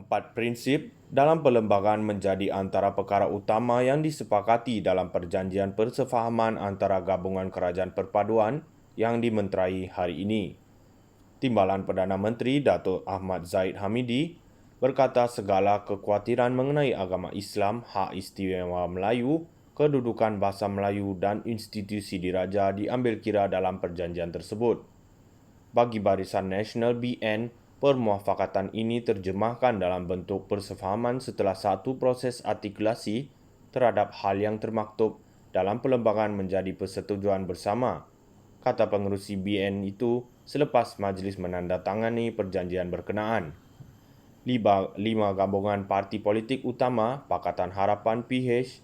4 prinsip dalam perlembagaan menjadi antara perkara utama yang disepakati dalam perjanjian persefahaman antara Gabungan Kerajaan Perpaduan yang dimenterai hari ini. Timbalan Perdana Menteri Datuk Ahmad Zahid Hamidi berkata segala kekhawatiran mengenai agama Islam, hak istimewa Melayu, kedudukan bahasa Melayu dan institusi diraja diambil kira dalam perjanjian tersebut. Bagi Barisan Nasional BN, permuafakatan ini terjemahkan dalam bentuk persefahaman setelah satu proses artikulasi terhadap hal yang termaktub dalam perlembagaan menjadi persetujuan bersama, kata pengerusi BN itu selepas majlis menandatangani perjanjian berkenaan. 5 gabungan parti politik utama, Pakatan Harapan PH,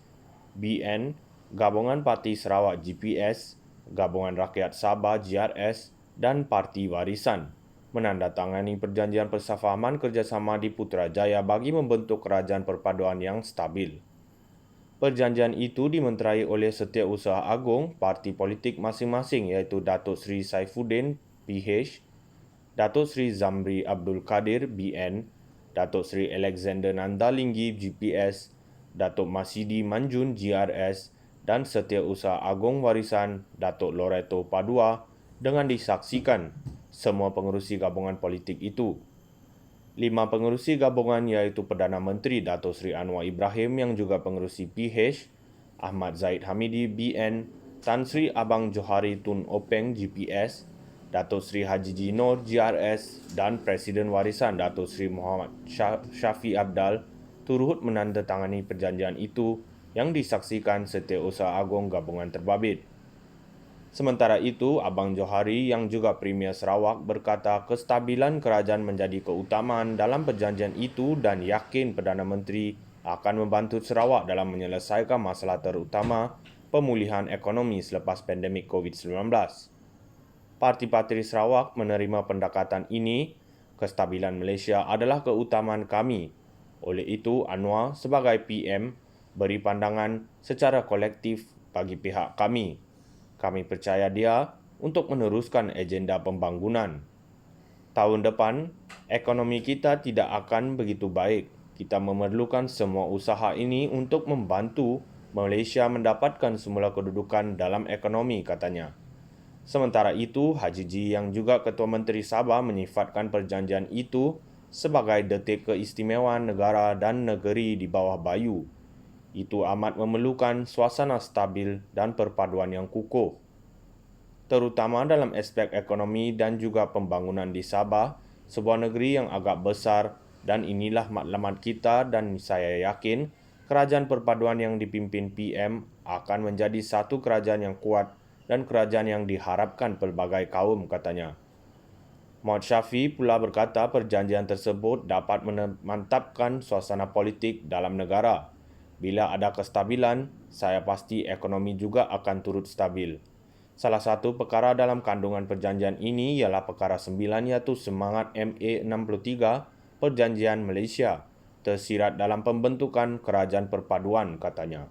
BN, Gabungan Parti Sarawak GPS, Gabungan Rakyat Sabah GRS, dan Parti Warisan menandatangani perjanjian persefahaman kerjasama di Putrajaya bagi membentuk kerajaan perpaduan yang stabil. Perjanjian itu dimenterai oleh Setiausaha Agung parti politik masing-masing iaitu Datuk Seri Saifuddin PH, Datuk Seri Zamri Abdul Kadir BN, Datuk Seri Alexander Nandalinggi GPS, Datuk Masidi Manjun GRS dan Setiausaha Agung Warisan Datuk Loreto Padua dengan disaksikan semua pengerusi gabungan politik itu. 5 pengerusi gabungan iaitu Perdana Menteri Datuk Seri Anwar Ibrahim yang juga pengerusi PH, Ahmad Zahid Hamidi BN, Tan Sri Abang Johari Tun Openg GPS, Datuk Seri Haji Jinor GRS dan Presiden Warisan Datuk Seri Muhammad Syafi Abdal turut menandatangani perjanjian itu yang disaksikan Setiausaha Agung Gabungan Terbabit. Sementara itu, Abang Johari yang juga Premier Sarawak berkata kestabilan kerajaan menjadi keutamaan dalam perjanjian itu dan yakin Perdana Menteri akan membantu Sarawak dalam menyelesaikan masalah terutama pemulihan ekonomi selepas pandemik COVID-19. Parti-parti Sarawak menerima pendekatan ini, kestabilan Malaysia adalah keutamaan kami. Oleh itu, Anwar sebagai PM beri pandangan secara kolektif bagi pihak kami. Kami percaya dia untuk meneruskan agenda pembangunan. Tahun depan, ekonomi kita tidak akan begitu baik. Kita memerlukan semua usaha ini untuk membantu Malaysia mendapatkan semula kedudukan dalam ekonomi, katanya. Sementara itu, Haji Ji yang juga Ketua Menteri Sabah menyifatkan perjanjian itu sebagai detik keistimewaan negara dan negeri di bawah bayu. Itu amat memerlukan suasana stabil dan perpaduan yang kukuh, terutama dalam aspek ekonomi dan juga pembangunan di Sabah, sebuah negeri yang agak besar, dan inilah maklumat kita dan saya yakin kerajaan perpaduan yang dipimpin PM akan menjadi satu kerajaan yang kuat dan kerajaan yang diharapkan pelbagai kaum, katanya. Muhammad Syafi pula berkata perjanjian tersebut dapat memantapkan suasana politik dalam negara. Bila ada kestabilan, saya pasti ekonomi juga akan turut stabil. Salah satu perkara dalam kandungan perjanjian ini ialah perkara 9 iaitu semangat MA63 Perjanjian Malaysia tersirat dalam pembentukan kerajaan perpaduan, katanya.